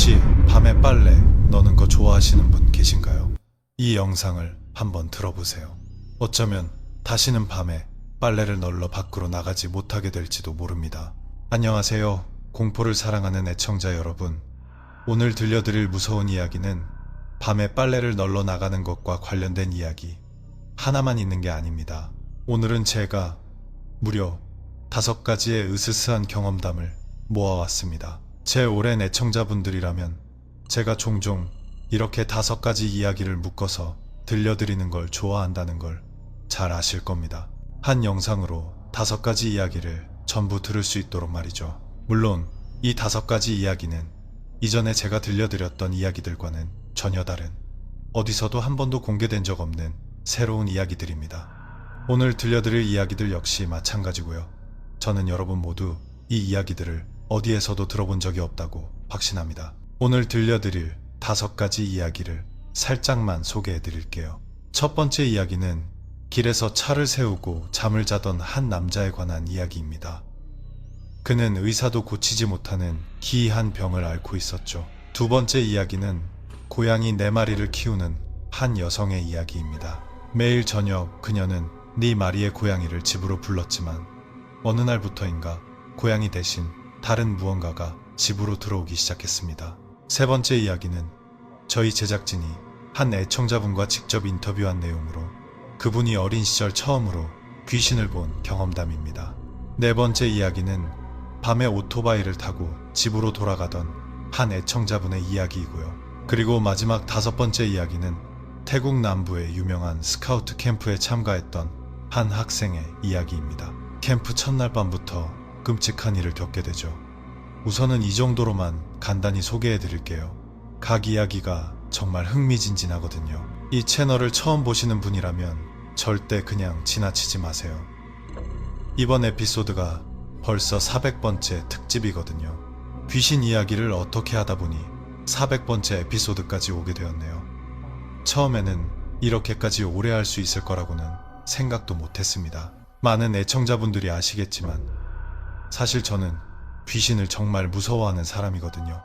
혹시 밤에 빨래 넣는 거 좋아하시는 분 계신가요? 이 영상을 한번 들어보세요. 어쩌면 다시는 밤에 빨래를 널러 밖으로 나가지 못하게 될지도 모릅니다. 안녕하세요. 공포를 사랑하는 애청자 여러분. 오늘 들려드릴 무서운 이야기는 밤에 빨래를 널러 나가는 것과 관련된 이야기 하나만 있는 게 아닙니다. 오늘은 제가 무려 5가지의 으스스한 경험담을 모아왔습니다. 제 오랜 애청자분들이라면 제가 종종 이렇게 5가지 이야기를 묶어서 들려드리는 걸 좋아한다는 걸 잘 아실 겁니다. 한 영상으로 5가지 이야기를 전부 들을 수 있도록 말이죠. 물론 이 5가지 이야기는 이전에 제가 들려드렸던 이야기들과는 전혀 다른, 어디서도 한 번도 공개된 적 없는 새로운 이야기들입니다. 오늘 들려드릴 이야기들 역시 마찬가지고요. 저는 여러분 모두 이 이야기들을 어디에서도 들어본 적이 없다고 확신합니다. 오늘 들려드릴 5가지 이야기를 살짝만 소개해 드릴게요. 첫 번째 이야기는 길에서 차를 세우고 잠을 자던 한 남자에 관한 이야기입니다. 그는 의사도 고치지 못하는 기이한 병을 앓고 있었죠. 두 번째 이야기는 고양이 4마리를 키우는 한 여성의 이야기입니다. 매일 저녁 그녀는 네 마리의 고양이를 집으로 불렀지만 어느 날부터인가 고양이 대신 다른 무언가가 집으로 들어오기 시작했습니다. 세 번째 이야기는 저희 제작진이 한 애청자분과 직접 인터뷰한 내용으로 그분이 어린 시절 처음으로 귀신을 본 경험담입니다. 네 번째 이야기는 밤에 오토바이를 타고 집으로 돌아가던 한 애청자분의 이야기이고요. 그리고 마지막 5번째 이야기는 태국 남부의 유명한 스카우트 캠프에 참가했던 한 학생의 이야기입니다. 캠프 첫날 밤부터 끔찍한 일을 겪게 되죠. 우선은 이 정도로만 간단히 소개해 드릴게요. 각 이야기가 정말 흥미진진하거든요. 이 채널을 처음 보시는 분이라면 절대 그냥 지나치지 마세요. 이번 에피소드가 벌써 400번째 특집이거든요. 귀신 이야기를 어떻게 하다 보니 400번째 에피소드까지 오게 되었네요. 처음에는 이렇게까지 오래 할 수 있을 거라고는 생각도 못했습니다. 많은 애청자분들이 아시겠지만 사실 저는 귀신을 정말 무서워하는 사람이거든요.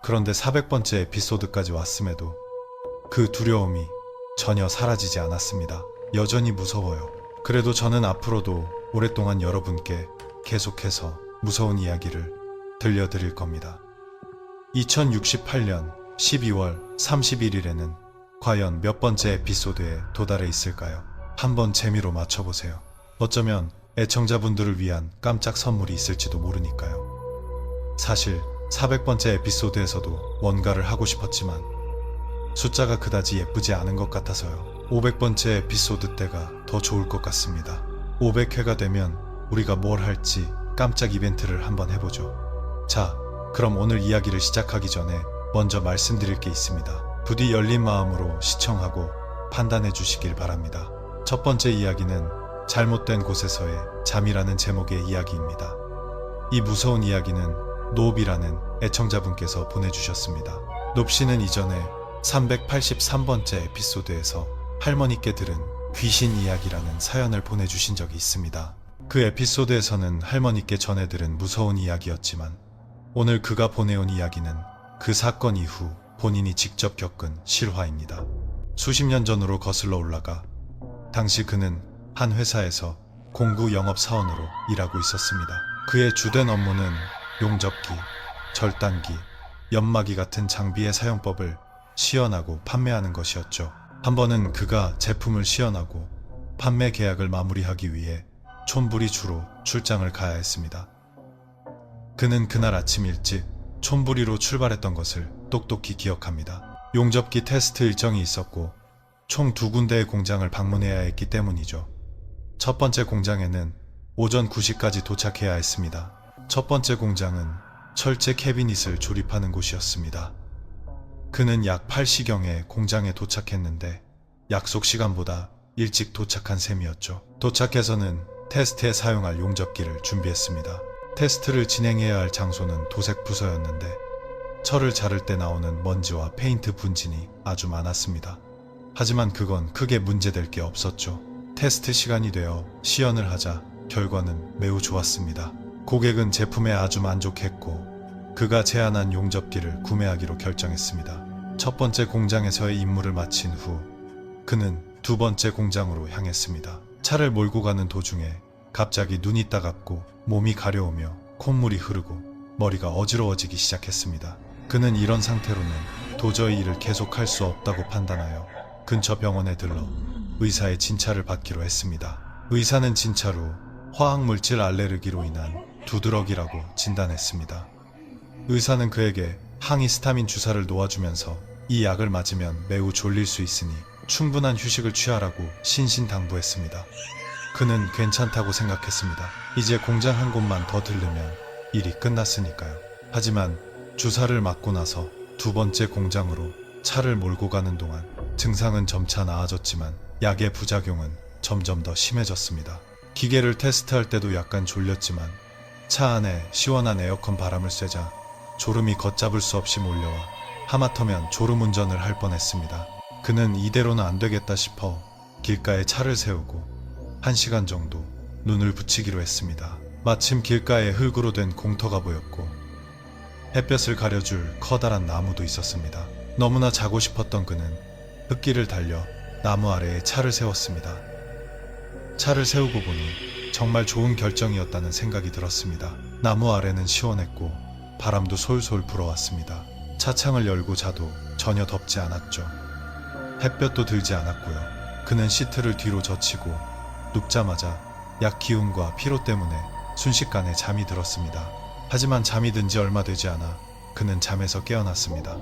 그런데 400번째 에피소드까지 왔음에도 그 두려움이 전혀 사라지지 않았습니다. 여전히 무서워요. 그래도 저는 앞으로도 오랫동안 여러분께 계속해서 무서운 이야기를 들려드릴 겁니다. 2068년 12월 31일에는 과연 몇 번째 에피소드에 도달해 있을까요? 한번 재미로 맞춰보세요. 어쩌면 애청자분들을 위한 깜짝 선물이 있을지도 모르니까요. 사실 400번째 에피소드에서도 뭔가를 하고 싶었지만 숫자가 그다지 예쁘지 않은 것 같아서요. 500번째 에피소드 때가 더 좋을 것 같습니다. 500회가 되면 우리가 뭘 할지 깜짝 이벤트를 한번 해보죠. 자, 그럼 오늘 이야기를 시작하기 전에 먼저 말씀드릴 게 있습니다. 부디 열린 마음으로 시청하고 판단해 주시길 바랍니다. 첫 번째 이야기는 잘못된 곳에서의 잠이라는 제목의 이야기입니다. 이 무서운 이야기는 노비라는 애청자분께서 보내주셨습니다. 높씨는 이전에 383번째 에피소드에서 할머니께 들은 귀신 이야기라는 사연을 보내주신 적이 있습니다. 그 에피소드에서는 할머니께 전해 들은 무서운 이야기였지만 오늘 그가 보내온 이야기는 그 사건 이후 본인이 직접 겪은 실화입니다. 수십 년 전으로 거슬러 올라가 당시 그는 한 회사에서 공구 영업사원으로 일하고 있었습니다. 그의 주된 업무는 용접기, 절단기, 연마기 같은 장비의 사용법을 시연하고 판매하는 것이었죠. 한 번은 그가 제품을 시연하고 판매 계약을 마무리하기 위해 촌불이 주로 출장을 가야 했습니다. 그는 그날 아침 일찍 촌부리로 출발했던 것을 똑똑히 기억합니다. 용접기 테스트 일정이 있었고 총 2군데의 공장을 방문해야 했기 때문이죠. 첫 번째 공장에는 오전 9시까지 도착해야 했습니다. 첫 번째 공장은 철제 캐비닛을 조립하는 곳이었습니다. 그는 약 8시경에 공장에 도착했는데 약속 시간보다 일찍 도착한 셈이었죠. 도착해서는 테스트에 사용할 용접기를 준비했습니다. 테스트를 진행해야 할 장소는 도색 부서였는데 철을 자를 때 나오는 먼지와 페인트 분진이 아주 많았습니다. 하지만 그건 크게 문제될 게 없었죠. 테스트 시간이 되어 시연을 하자 결과는 매우 좋았습니다. 고객은 제품에 아주 만족했고 그가 제안한 용접기를 구매하기로 결정했습니다. 첫 번째 공장에서의 임무를 마친 후 그는 두 번째 공장으로 향했습니다. 차를 몰고 가는 도중에 갑자기 눈이 따갑고 몸이 가려우며 콧물이 흐르고 머리가 어지러워지기 시작했습니다. 그는 이런 상태로는 도저히 일을 계속할 수 없다고 판단하여 근처 병원에 들러 의사의 진찰을 받기로 했습니다. 의사는 진찰 후 화학물질 알레르기로 인한 두드러기라고 진단했습니다. 의사는 그에게 항히스타민 주사를 놓아주면서 이 약을 맞으면 매우 졸릴 수 있으니 충분한 휴식을 취하라고 신신당부했습니다. 그는 괜찮다고 생각했습니다. 이제 공장 한 곳만 더 들르면 일이 끝났으니까요. 하지만 주사를 맞고 나서 두 번째 공장으로 차를 몰고 가는 동안 증상은 점차 나아졌지만 약의 부작용은 점점 더 심해졌습니다. 기계를 테스트할 때도 약간 졸렸지만 차 안에 시원한 에어컨 바람을 쐬자 졸음이 걷잡을 수 없이 몰려와 하마터면 졸음운전을 할 뻔했습니다. 그는 이대로는 안 되겠다 싶어 길가에 차를 세우고 1시간 정도 눈을 붙이기로 했습니다. 마침 길가에 흙으로 된 공터가 보였고 햇볕을 가려줄 커다란 나무도 있었습니다. 너무나 자고 싶었던 그는 흙길을 달려 나무 아래에 차를 세웠습니다. 차를 세우고 보니 정말 좋은 결정이었다는 생각이 들었습니다. 나무 아래는 시원했고 바람도 솔솔 불어왔습니다. 차창을 열고 자도 전혀 덥지 않았죠. 햇볕도 들지 않았고요. 그는 시트를 뒤로 젖히고 눕자마자 약 기운과 피로 때문에 순식간에 잠이 들었습니다. 하지만 잠이 든 지 얼마 되지 않아 그는 잠에서 깨어났습니다.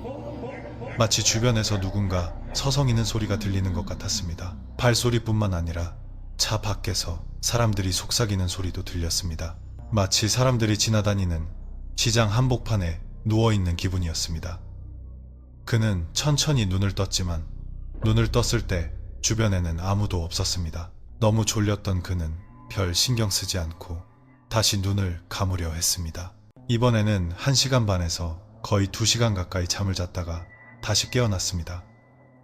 마치 주변에서 누군가 서성이는 소리가 들리는 것 같았습니다. 발소리뿐만 아니라 차 밖에서 사람들이 속삭이는 소리도 들렸습니다. 마치 사람들이 지나다니는 시장 한복판에 누워있는 기분이었습니다. 그는 천천히 눈을 떴지만 눈을 떴을 때 주변에는 아무도 없었습니다. 너무 졸렸던 그는 별 신경 쓰지 않고 다시 눈을 감으려 했습니다. 이번에는 1시간 반에서 거의 2시간 가까이 잠을 잤다가 다시 깨어났습니다.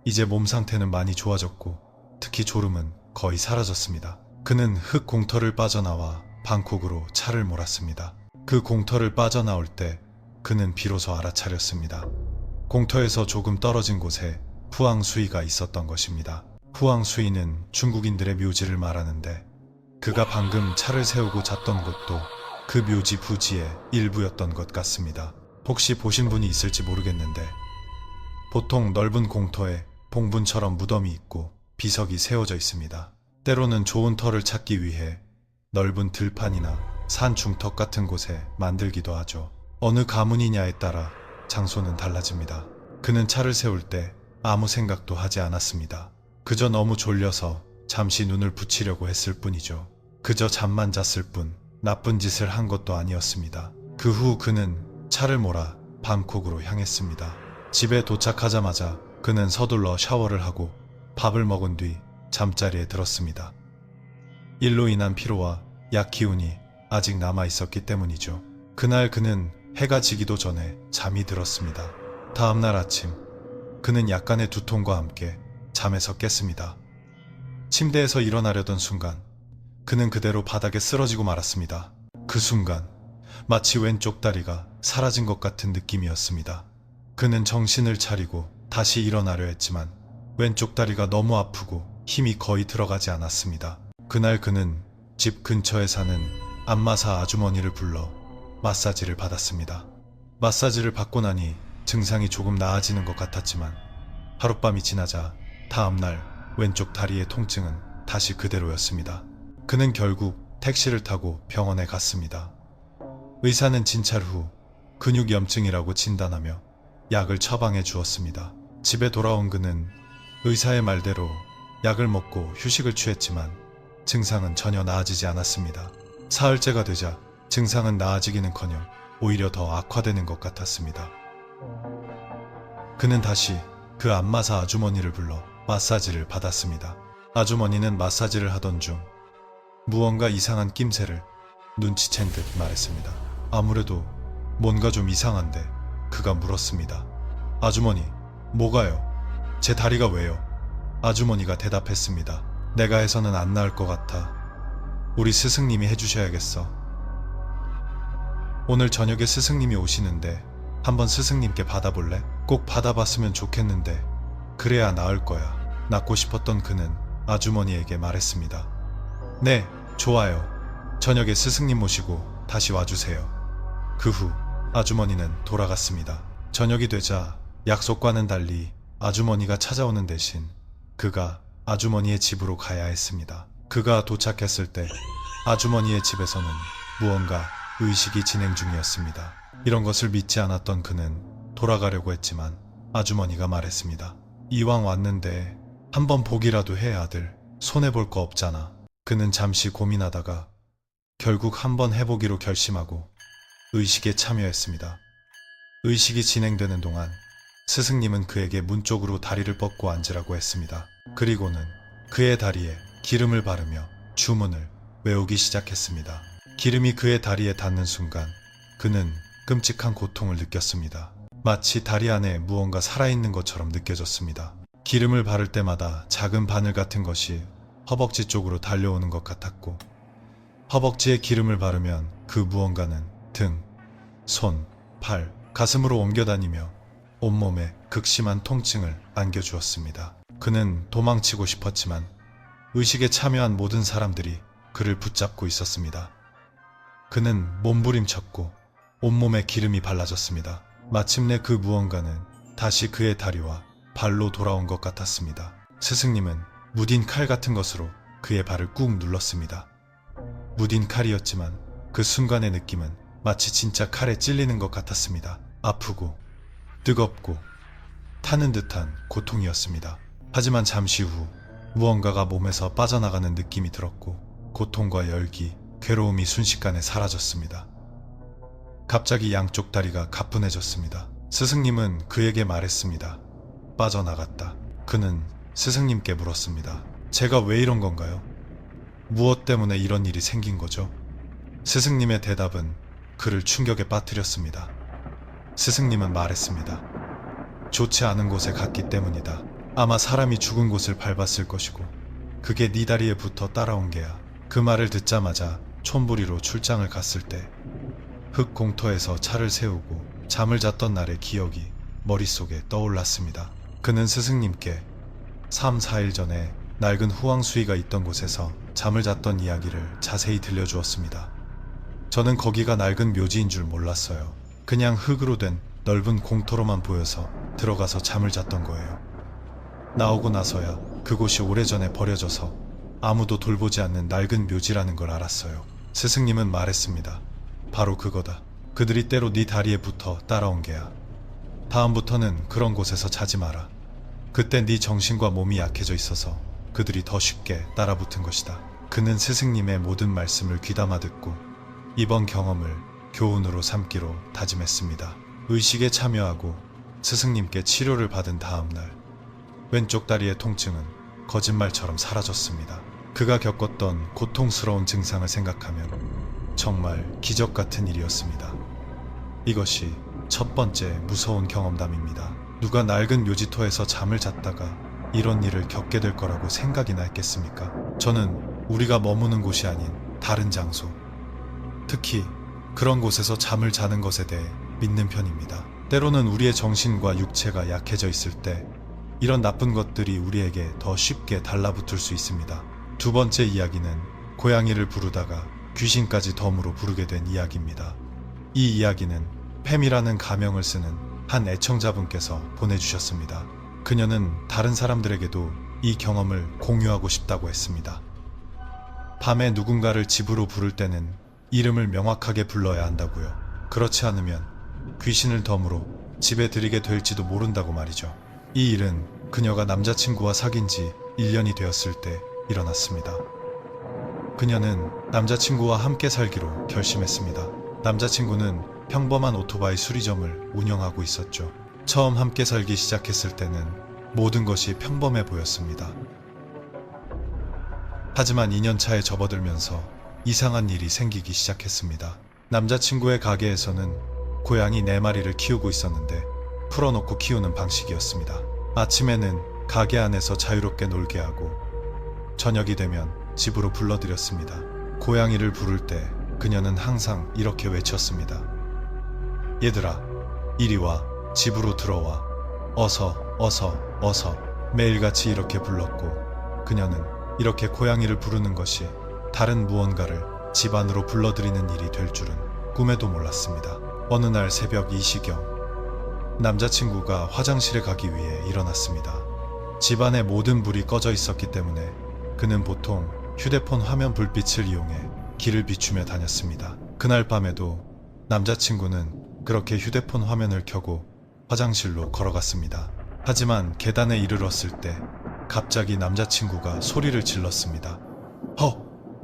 이제 몸 상태는 많이 좋아졌고 특히 졸음은 거의 사라졌습니다. 그는 흙 공터를 빠져나와 방콕으로 차를 몰았습니다. 그 공터를 빠져나올 때 그는 비로소 알아차렸습니다. 공터에서 조금 떨어진 곳에 후앙수이가 있었던 것입니다. 후앙수이는 중국인들의 묘지를 말하는데 그가 방금 차를 세우고 잤던 곳도 그 묘지 부지의 일부였던 것 같습니다. 혹시 보신 분이 있을지 모르겠는데 보통 넓은 공터에 봉분처럼 무덤이 있고 비석이 세워져 있습니다. 때로는 좋은 터를 찾기 위해 넓은 들판이나 산 중턱 같은 곳에 만들기도 하죠. 어느 가문이냐에 따라 장소는 달라집니다. 그는 차를 세울 때 아무 생각도 하지 않았습니다. 그저 너무 졸려서 잠시 눈을 붙이려고 했을 뿐이죠. 그저 잠만 잤을 뿐 나쁜 짓을 한 것도 아니었습니다. 그 후 그는 차를 몰아 방콕으로 향했습니다. 집에 도착하자마자 그는 서둘러 샤워를 하고 밥을 먹은 뒤 잠자리에 들었습니다. 일로 인한 피로와 약 기운이 아직 남아 있었기 때문이죠. 그날 그는 해가 지기도 전에 잠이 들었습니다. 다음날 아침 그는 약간의 두통과 함께 잠에서 깼습니다. 침대에서 일어나려던 순간 그는 그대로 바닥에 쓰러지고 말았습니다. 그 순간 마치 왼쪽 다리가 사라진 것 같은 느낌이었습니다. 그는 정신을 차리고 다시 일어나려 했지만 왼쪽 다리가 너무 아프고 힘이 거의 들어가지 않았습니다. 그날 그는 집 근처에 사는 안마사 아주머니를 불러 마사지를 받았습니다. 마사지를 받고 나니 증상이 조금 나아지는 것 같았지만 하룻밤이 지나자 다음날 왼쪽 다리의 통증은 다시 그대로였습니다. 그는 결국 택시를 타고 병원에 갔습니다. 의사는 진찰 후 근육염증이라고 진단하며 약을 처방해 주었습니다. 집에 돌아온 그는 의사의 말대로 약을 먹고 휴식을 취했지만 증상은 전혀 나아지지 않았습니다. 사흘째가 되자 증상은 나아지기는커녕 오히려 더 악화되는 것 같았습니다. 그는 다시 그 안마사 아주머니를 불러 마사지를 받았습니다. 아주머니는 마사지를 하던 중 무언가 이상한 낌새를 눈치챈 듯 말했습니다. 아무래도 뭔가 좀 이상한데 그가 물었습니다. 아주머니, 뭐가요? 제 다리가 왜요? 아주머니가 대답했습니다. 내가 해서는 안 나을 것 같아. 우리 스승님이 해주셔야겠어. 오늘 저녁에 스승님이 오시는데 한번 스승님께 받아볼래? 꼭 받아봤으면 좋겠는데 그래야 나을 거야. 낳고 싶었던 그는 아주머니에게 말했습니다. 네, 좋아요. 저녁에 스승님 모시고 다시 와주세요. 그 후 아주머니는 돌아갔습니다. 저녁이 되자 약속과는 달리 아주머니가 찾아오는 대신 그가 아주머니의 집으로 가야 했습니다. 그가 도착했을 때 아주머니의 집에서는 무언가 의식이 진행 중이었습니다. 이런 것을 믿지 않았던 그는 돌아가려고 했지만 아주머니가 말했습니다. 이왕 왔는데 한번 보기라도 해 아들. 손해볼 거 없잖아. 그는 잠시 고민하다가 결국 한번 해보기로 결심하고 의식에 참여했습니다. 의식이 진행되는 동안 스승님은 그에게 문 쪽으로 다리를 뻗고 앉으라고 했습니다. 그리고는 그의 다리에 기름을 바르며 주문을 외우기 시작했습니다. 기름이 그의 다리에 닿는 순간 그는 끔찍한 고통을 느꼈습니다. 마치 다리 안에 무언가 살아있는 것처럼 느껴졌습니다. 기름을 바를 때마다 작은 바늘 같은 것이 허벅지 쪽으로 달려오는 것 같았고 허벅지에 기름을 바르면 그 무언가는 등, 손, 팔, 가슴으로 옮겨다니며 온몸에 극심한 통증을 안겨주었습니다. 그는 도망치고 싶었지만 의식에 참여한 모든 사람들이 그를 붙잡고 있었습니다. 그는 몸부림쳤고 온몸에 기름이 발라졌습니다. 마침내 그 무언가는 다시 그의 다리와 발로 돌아온 것 같았습니다. 스승님은 무딘 칼 같은 것으로 그의 발을 꾹 눌렀습니다. 무딘 칼이었지만 그 순간의 느낌은 마치 진짜 칼에 찔리는 것 같았습니다. 아프고 뜨겁고 타는 듯한 고통이었습니다. 하지만 잠시 후 무언가가 몸에서 빠져나가는 느낌이 들었고 고통과 열기, 괴로움이 순식간에 사라졌습니다. 갑자기 양쪽 다리가 가뿐해졌습니다. 스승님은 그에게 말했습니다. 빠져나갔다. 그는 스승님께 물었습니다. 제가 왜 이런 건가요? 무엇 때문에 이런 일이 생긴 거죠? 스승님의 대답은 그를 충격에 빠뜨렸습니다. 스승님은 말했습니다. 좋지 않은 곳에 갔기 때문이다. 아마 사람이 죽은 곳을 밟았을 것이고 그게 네 다리에 붙어 따라온 게야. 그 말을 듣자마자 촌부리로 출장을 갔을 때 흙 공터에서 차를 세우고 잠을 잤던 날의 기억이 머릿속에 떠올랐습니다. 그는 스승님께 3, 4일 전에 낡은 후황수위가 있던 곳에서 잠을 잤던 이야기를 자세히 들려주었습니다. 저는 거기가 낡은 묘지인 줄 몰랐어요. 그냥 흙으로 된 넓은 공터로만 보여서 들어가서 잠을 잤던 거예요. 나오고 나서야 그곳이 오래전에 버려져서 아무도 돌보지 않는 낡은 묘지라는 걸 알았어요. 스승님은 말했습니다. 바로 그거다. 그들이 때로 네 다리에 붙어 따라온 게야. 다음부터는 그런 곳에서 자지 마라. 그때 네 정신과 몸이 약해져 있어서 그들이 더 쉽게 따라붙은 것이다. 그는 스승님의 모든 말씀을 귀담아 듣고 이번 경험을 교훈으로 삼기로 다짐했습니다. 의식에 참여하고 스승님께 치료를 받은 다음 날 왼쪽 다리의 통증은 거짓말처럼 사라졌습니다. 그가 겪었던 고통스러운 증상을 생각하면 정말 기적 같은 일이었습니다. 이것이 첫 번째 무서운 경험담입니다. 누가 낡은 묘지터에서 잠을 잤다가 이런 일을 겪게 될 거라고 생각이나 했겠습니까? 저는 우리가 머무는 곳이 아닌 다른 장소, 특히 그런 곳에서 잠을 자는 것에 대해 믿는 편입니다. 때로는 우리의 정신과 육체가 약해져 있을 때 이런 나쁜 것들이 우리에게 더 쉽게 달라붙을 수 있습니다. 두 번째 이야기는 고양이를 부르다가 귀신까지 덤으로 부르게 된 이야기입니다. 이 이야기는 팸이라는 가명을 쓰는 한 애청자분께서 보내주셨습니다. 그녀는 다른 사람들에게도 이 경험을 공유하고 싶다고 했습니다. 밤에 누군가를 집으로 부를 때는 이름을 명확하게 불러야 한다고요. 그렇지 않으면 귀신을 덤으로 집에 들이게 될지도 모른다고 말이죠. 이 일은 그녀가 남자친구와 사귄 지 1년이 되었을 때 일어났습니다. 그녀는 남자친구와 함께 살기로 결심했습니다. 남자친구는 평범한 오토바이 수리점을 운영하고 있었죠. 처음 함께 살기 시작했을 때는 모든 것이 평범해 보였습니다. 하지만 2년 차에 접어들면서 이상한 일이 생기기 시작했습니다. 남자친구의 가게에서는 고양이 4마리를 키우고 있었는데 풀어놓고 키우는 방식이었습니다. 아침에는 가게 안에서 자유롭게 놀게 하고 저녁이 되면 집으로 불러들였습니다. 고양이를 부를 때 그녀는 항상 이렇게 외쳤습니다. 얘들아, 이리 와. 집으로 들어와. 어서, 어서, 어서. 매일같이 이렇게 불렀고 그녀는 이렇게 고양이를 부르는 것이 다른 무언가를 집 안으로 불러들이는 일이 될 줄은 꿈에도 몰랐습니다. 어느 날 새벽 2시경 남자친구가 화장실에 가기 위해 일어났습니다. 집안의 모든 불이 꺼져 있었기 때문에 그는 보통 휴대폰 화면 불빛을 이용해 길을 비추며 다녔습니다. 그날 밤에도 남자친구는 그렇게 휴대폰 화면을 켜고 화장실로 걸어갔습니다. 하지만 계단에 이르렀을 때 갑자기 남자친구가 소리를 질렀습니다.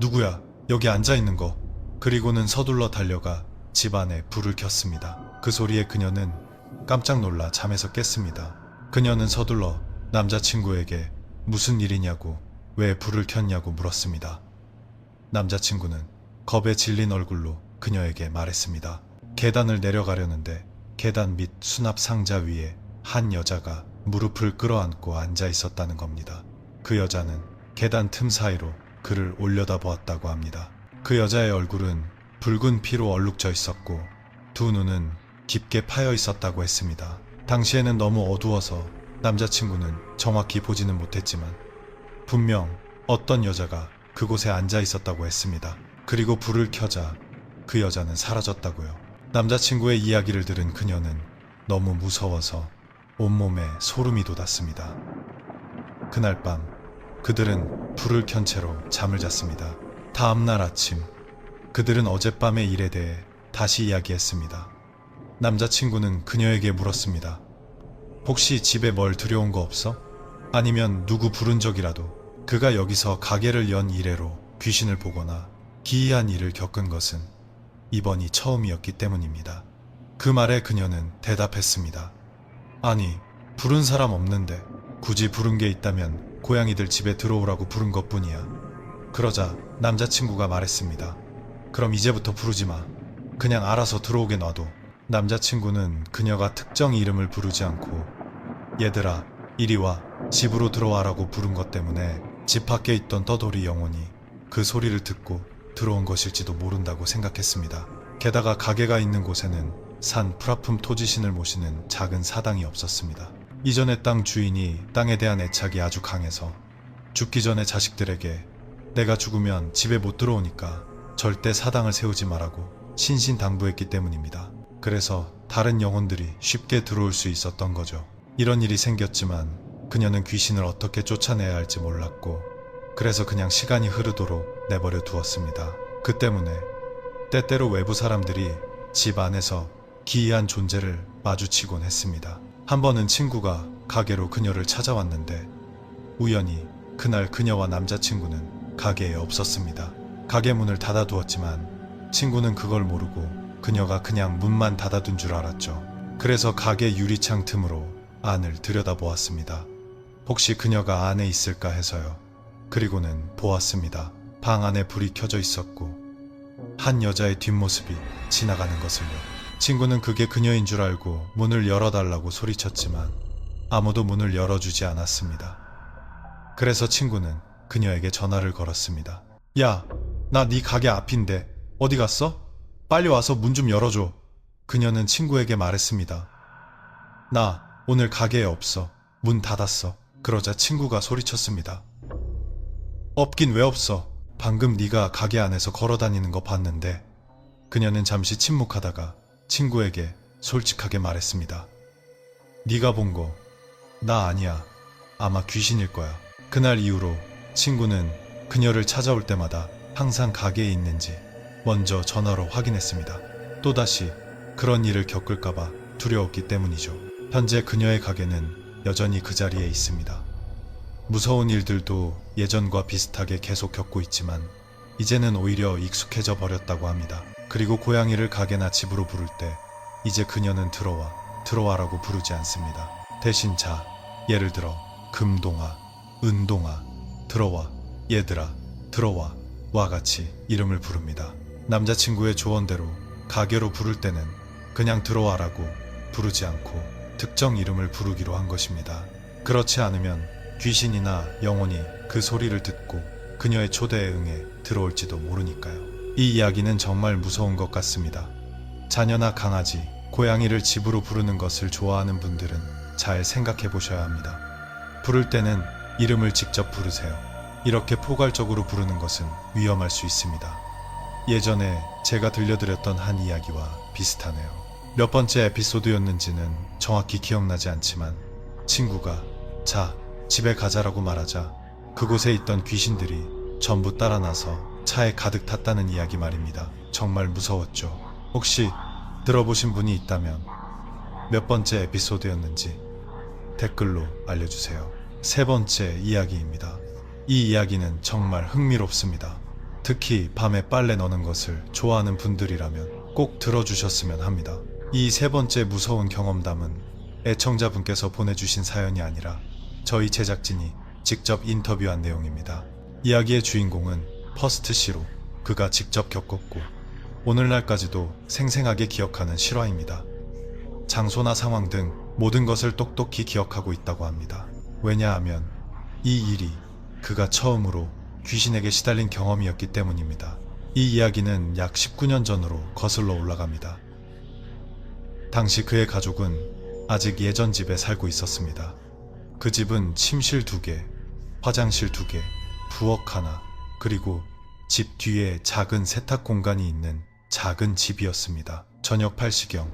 누구야? 여기 앉아있는 거. 그리고는 서둘러 달려가 집 안에 불을 켰습니다. 그 소리에 그녀는 깜짝 놀라 잠에서 깼습니다. 그녀는 서둘러 남자친구에게 무슨 일이냐고, 왜 불을 켰냐고 물었습니다. 남자친구는 겁에 질린 얼굴로 그녀에게 말했습니다. 계단을 내려가려는데 계단 밑 수납 상자 위에 한 여자가 무릎을 끌어안고 앉아 있었다는 겁니다. 그 여자는 계단 틈 사이로 그를 올려다보았다고 합니다. 그 여자의 얼굴은 붉은 피로 얼룩져 있었고 두 눈은 깊게 파여 있었다고 했습니다. 당시에는 너무 어두워서 남자친구는 정확히 보지는 못했지만 분명 어떤 여자가 그곳에 앉아 있었다고 했습니다. 그리고 불을 켜자 그 여자는 사라졌다고요. 남자친구의 이야기를 들은 그녀는 너무 무서워서 온몸에 소름이 돋았습니다. 그날 밤 그들은 불을 켠 채로 잠을 잤습니다. 다음날 아침 그들은 어젯밤의 일에 대해 다시 이야기했습니다. 남자친구는 그녀에게 물었습니다. 혹시 집에 뭘 들여온 거 없어? 아니면 누구 부른 적이라도? 그가 여기서 가게를 연 이래로 귀신을 보거나 기이한 일을 겪은 것은 이번이 처음이었기 때문입니다. 그 말에 그녀는 대답했습니다. 아니, 부른 사람 없는데 굳이 부른 게 있다면 고양이들 집에 들어오라고 부른 것뿐이야. 그러자 남자친구가 말했습니다. 그럼 이제부터 부르지 마. 그냥 알아서 들어오게 놔둬. 남자친구는 그녀가 특정 이름을 부르지 않고 얘들아, 이리 와. 집으로 들어와라고 부른 것 때문에 집 밖에 있던 떠돌이 영혼이 그 소리를 듣고 들어온 것일지도 모른다고 생각했습니다. 게다가 가게가 있는 곳에는 산 프라품 토지신을 모시는 작은 사당이 없었습니다. 이전의 땅 주인이 땅에 대한 애착이 아주 강해서 죽기 전에 자식들에게 내가 죽으면 집에 못 들어오니까 절대 사당을 세우지 말라고 신신당부했기 때문입니다. 그래서 다른 영혼들이 쉽게 들어올 수 있었던 거죠. 이런 일이 생겼지만 그녀는 귀신을 어떻게 쫓아내야 할지 몰랐고 그래서 그냥 시간이 흐르도록 내버려 두었습니다. 그 때문에 때때로 외부 사람들이 집 안에서 기이한 존재를 마주치곤 했습니다. 한 번은 친구가 가게로 그녀를 찾아왔는데 우연히 그날 그녀와 남자친구는 가게에 없었습니다. 가게 문을 닫아두었지만 친구는 그걸 모르고 그녀가 그냥 문만 닫아둔 줄 알았죠. 그래서 가게 유리창 틈으로 안을 들여다보았습니다. 혹시 그녀가 안에 있을까 해서요. 그리고는 보았습니다. 방 안에 불이 켜져 있었고 한 여자의 뒷모습이 지나가는 것을요. 친구는 그게 그녀인 줄 알고 문을 열어달라고 소리쳤지만 아무도 문을 열어주지 않았습니다. 그래서 친구는 그녀에게 전화를 걸었습니다. 야, 나 네 가게 앞인데 어디 갔어? 빨리 와서 문 좀 열어줘. 그녀는 친구에게 말했습니다. 나 오늘 가게에 없어. 문 닫았어. 그러자 친구가 소리쳤습니다. 없긴 왜 없어? 방금 네가 가게 안에서 걸어다니는 거 봤는데. 그녀는 잠시 침묵하다가 친구에게 솔직하게 말했습니다. 네가 본 거 나 아니야. 아마 귀신일 거야. 그날 이후로 친구는 그녀를 찾아올 때마다 항상 가게에 있는지 먼저 전화로 확인했습니다. 또다시 그런 일을 겪을까봐 두려웠기 때문이죠. 현재 그녀의 가게는 여전히 그 자리에 있습니다. 무서운 일들도 예전과 비슷하게 계속 겪고 있지만 이제는 오히려 익숙해져 버렸다고 합니다. 그리고 고양이를 가게나 집으로 부를 때 이제 그녀는 들어와라고 부르지 않습니다. 대신 예를 들어 금동아, 은동아, 들어와, 얘들아, 들어와 와 같이 이름을 부릅니다. 남자친구의 조언대로 가게로 부를 때는 그냥 들어와라고 부르지 않고 특정 이름을 부르기로 한 것입니다. 그렇지 않으면 귀신이나 영혼이 그 소리를 듣고 그녀의 초대에 응해 들어올지도 모르니까요. 이 이야기는 정말 무서운 것 같습니다. 자녀나 강아지, 고양이를 집으로 부르는 것을 좋아하는 분들은 잘 생각해 보셔야 합니다. 부를 때는 이름을 직접 부르세요. 이렇게 포괄적으로 부르는 것은 위험할 수 있습니다. 예전에 제가 들려드렸던 한 이야기와 비슷하네요. 몇 번째 에피소드였는지는 정확히 기억나지 않지만 친구가 자, 집에 가자라고 말하자 그곳에 있던 귀신들이 전부 따라 나서 차에 가득 탔다는 이야기 말입니다. 정말 무서웠죠. 혹시 들어보신 분이 있다면 몇 번째 에피소드였는지 댓글로 알려주세요. 세 번째 이야기입니다. 이 이야기는 정말 흥미롭습니다. 특히 밤에 빨래 넣는 것을 좋아하는 분들이라면 꼭 들어주셨으면 합니다. 이 세 번째 무서운 경험담은 애청자분께서 보내주신 사연이 아니라 저희 제작진이 직접 인터뷰한 내용입니다. 이야기의 주인공은 퍼스트 씨로 그가 직접 겪었고 오늘날까지도 생생하게 기억하는 실화입니다. 장소나 상황 등 모든 것을 똑똑히 기억하고 있다고 합니다. 왜냐하면 이 일이 그가 처음으로 귀신에게 시달린 경험이었기 때문입니다. 이 이야기는 약 19년 전으로 거슬러 올라갑니다. 당시 그의 가족은 아직 예전 집에 살고 있었습니다. 그 집은 침실 2개, 화장실 2개, 부엌 하나, 그리고 집 뒤에 작은 세탁 공간이 있는 작은 집이었습니다. 저녁 8시경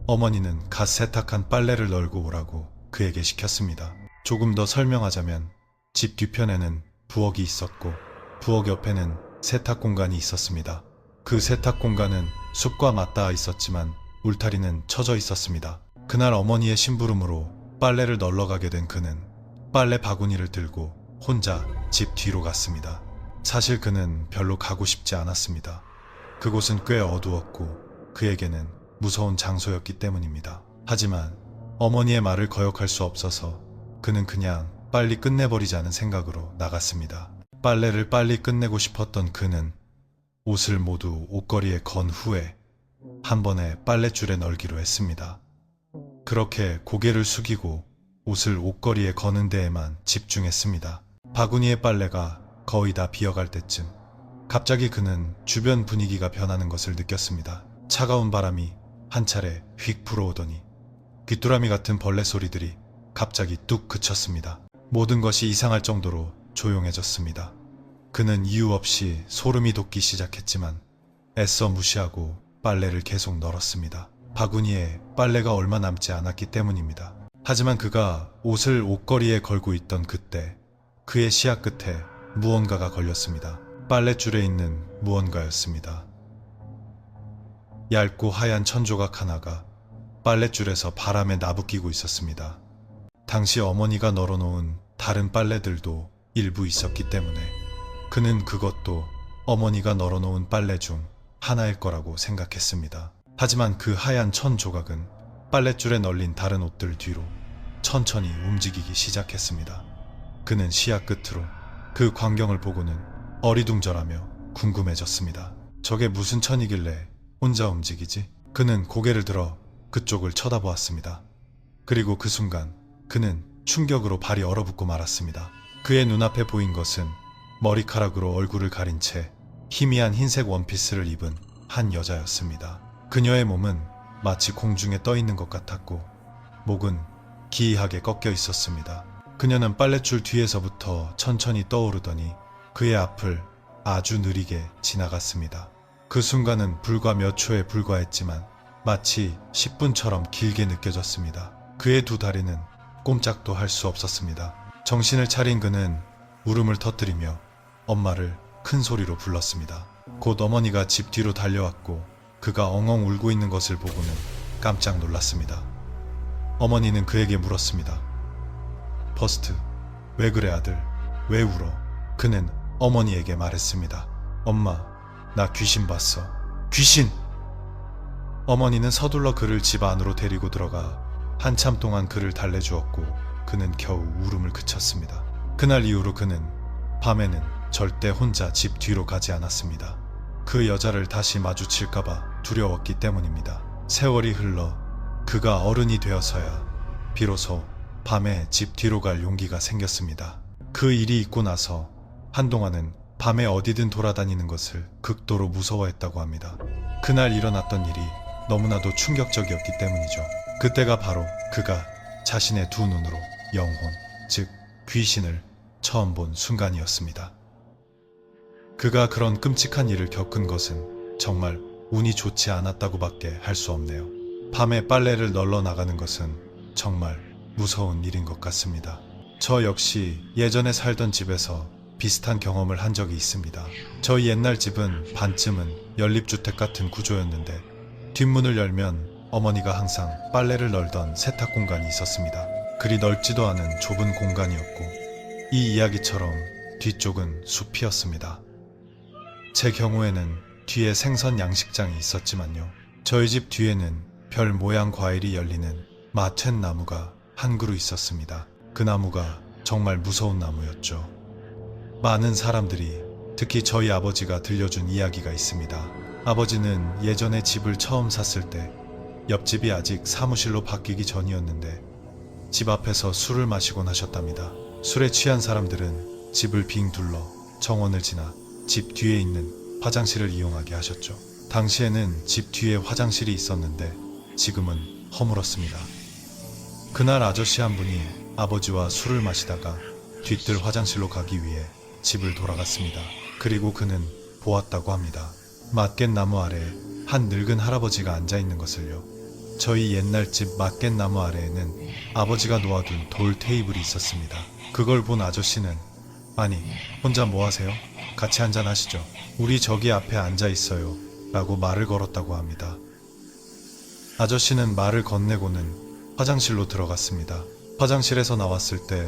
어머니는 갓 세탁한 빨래를 널고 오라고 그에게 시켰습니다. 조금 더 설명하자면 집 뒤편에는 부엌이 있었고 부엌 옆에는 세탁 공간이 있었습니다. 그 세탁 공간은 숲과 맞닿아 있었지만 울타리는 쳐져 있었습니다. 그날 어머니의 심부름으로 빨래를 널러 가게 된 그는 빨래 바구니를 들고 혼자 집 뒤로 갔습니다. 사실 그는 별로 가고 싶지 않았습니다. 그곳은 꽤 어두웠고 그에게는 무서운 장소였기 때문입니다. 하지만 어머니의 말을 거역할 수 없어서 그는 그냥 빨리 끝내버리자는 생각으로 나갔습니다. 빨래를 빨리 끝내고 싶었던 그는 옷을 모두 옷걸이에 건 후에 한 번에 빨랫줄에 널기로 했습니다. 그렇게 고개를 숙이고 옷을 옷걸이에 거는 데에만 집중했습니다. 바구니의 빨래가 거의 다 비어갈 때쯤 갑자기 그는 주변 분위기가 변하는 것을 느꼈습니다. 차가운 바람이 한 차례 휙 불어오더니 귀뚜라미 같은 벌레 소리들이 갑자기 뚝 그쳤습니다. 모든 것이 이상할 정도로 조용해졌습니다. 그는 이유 없이 소름이 돋기 시작했지만 애써 무시하고 빨래를 계속 널었습니다. 바구니에 빨래가 얼마 남지 않았기 때문입니다. 하지만 그가 옷을 옷걸이에 걸고 있던 그때 그의 시야 끝에 무언가가 걸렸습니다. 빨랫줄에 있는 무언가였습니다. 얇고 하얀 천조각 하나가 빨랫줄에서 바람에 나부끼고 있었습니다. 당시 어머니가 널어놓은 다른 빨래들도 일부 있었기 때문에 그는 그것도 어머니가 널어놓은 빨래 중 하나일 거라고 생각했습니다. 하지만 그 하얀 천 조각은 빨랫줄에 널린 다른 옷들 뒤로 천천히 움직이기 시작했습니다. 그는 시야 끝으로 그 광경을 보고는 어리둥절하며 궁금해졌습니다. 저게 무슨 천이길래 혼자 움직이지? 그는 고개를 들어 그쪽을 쳐다보았습니다. 그리고 그 순간 그는 충격으로 발이 얼어붙고 말았습니다. 그의 눈앞에 보인 것은 머리카락으로 얼굴을 가린 채 희미한 흰색 원피스를 입은 한 여자였습니다. 그녀의 몸은 마치 공중에 떠 있는 것 같았고 목은 기이하게 꺾여 있었습니다. 그녀는 빨랫줄 뒤에서부터 천천히 떠오르더니 그의 앞을 아주 느리게 지나갔습니다. 그 순간은 불과 몇 초에 불과했지만 마치 10분처럼 길게 느껴졌습니다. 그의 두 다리는 꼼짝도 할 수 없었습니다. 정신을 차린 그는 울음을 터뜨리며 엄마를 큰 소리로 불렀습니다. 곧 어머니가 집 뒤로 달려왔고 그가 엉엉 울고 있는 것을 보고는 깜짝 놀랐습니다. 어머니는 그에게 물었습니다. 퍼스트, 왜 그래 아들? 왜 울어? 그는 어머니에게 말했습니다. 엄마, 나 귀신 봤어. 귀신! 어머니는 서둘러 그를 집 안으로 데리고 들어가 한참 동안 그를 달래주었고 그는 겨우 울음을 그쳤습니다. 그날 이후로 그는 밤에는 절대 혼자 집 뒤로 가지 않았습니다. 그 여자를 다시 마주칠까봐 두려웠기 때문입니다. 세월이 흘러 그가 어른이 되어서야 비로소 밤에 집 뒤로 갈 용기가 생겼습니다. 그 일이 있고 나서 한동안은 밤에 어디든 돌아다니는 것을 극도로 무서워했다고 합니다. 그날 일어났던 일이 너무나도 충격적이었기 때문이죠. 그때가 바로 그가 자신의 두 눈으로 영혼, 즉 귀신을 처음 본 순간이었습니다. 그가 그런 끔찍한 일을 겪은 것은 정말 운이 좋지 않았다고밖에 할 수 없네요. 밤에 빨래를 널러 나가는 것은 정말 무서운 일인 것 같습니다. 저 역시 예전에 살던 집에서 비슷한 경험을 한 적이 있습니다. 저희 옛날 집은 반쯤은 연립주택 같은 구조였는데 뒷문을 열면 어머니가 항상 빨래를 널던 세탁 공간이 있었습니다. 그리 넓지도 않은 좁은 공간이었고 이 이야기처럼 뒤쪽은 숲이었습니다. 제 경우에는 뒤에 생선 양식장이 있었지만요. 저희 집 뒤에는 별 모양 과일이 열리는 마툇 나무가 한 그루 있었습니다. 그 나무가 정말 무서운 나무였죠. 많은 사람들이, 특히 저희 아버지가 들려준 이야기가 있습니다. 아버지는 예전에 집을 처음 샀을 때 옆집이 아직 사무실로 바뀌기 전이었는데 집 앞에서 술을 마시곤 하셨답니다. 술에 취한 사람들은 집을 빙 둘러 정원을 지나 집 뒤에 있는 화장실을 이용하게 하셨죠. 당시에는 집 뒤에 화장실이 있었는데 지금은 허물었습니다. 그날 아저씨 한 분이 아버지와 술을 마시다가 뒤뜰 화장실로 가기 위해 집을 돌아갔습니다. 그리고 그는 보았다고 합니다. 마깻나무 아래에 한 늙은 할아버지가 앉아있는 것을요. 저희 옛날 집 마깻나무 아래에는 아버지가 놓아둔 돌 테이블이 있었습니다. 그걸 본 아저씨는 아니, 혼자 뭐 하세요? 같이 한잔 하시죠. 우리 저기 앞에 앉아 있어요. 라고 말을 걸었다고 합니다. 아저씨는 말을 건네고는 화장실로 들어갔습니다. 화장실에서 나왔을 때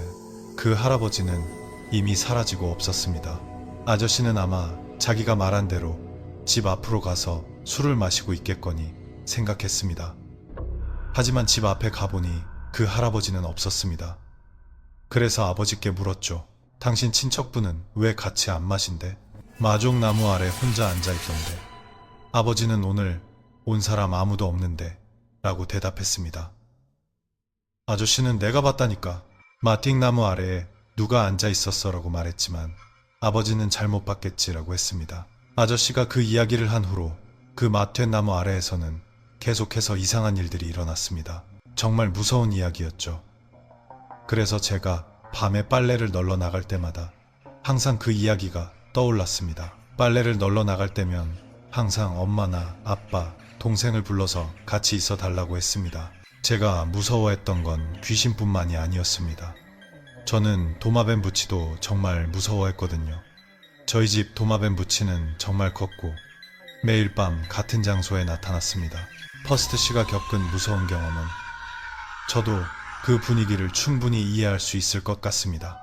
그 할아버지는 이미 사라지고 없었습니다. 아저씨는 아마 자기가 말한 대로 집 앞으로 가서 술을 마시고 있겠거니 생각했습니다. 하지만 집 앞에 가보니 그 할아버지는 없었습니다. 그래서 아버지께 물었죠. 당신 친척분은 왜 같이 안 마신대? 마종나무 아래 혼자 앉아있던데. 아버지는 오늘 온 사람 아무도 없는데 라고 대답했습니다. 아저씨는 내가 봤다니까. 마틱나무 아래에 누가 앉아있었어 라고 말했지만 아버지는 잘못 봤겠지라고 했습니다. 아저씨가 그 이야기를 한 후로 그 마툇나무 아래에서는 계속해서 이상한 일들이 일어났습니다. 정말 무서운 이야기였죠. 그래서 제가 밤에 빨래를 널러 나갈 때마다 항상 그 이야기가 떠올랐습니다. 빨래를 널러 나갈 때면 항상 엄마나 아빠, 동생을 불러서 같이 있어 달라고 했습니다. 제가 무서워했던 건 귀신뿐만이 아니었습니다. 저는 도마뱀 부치도 정말 무서워했거든요. 저희 집 도마뱀 부치는 정말 컸고 매일 밤 같은 장소에 나타났습니다. 퍼스트 씨가 겪은 무서운 경험은 저도 그 분위기를 충분히 이해할 수 있을 것 같습니다.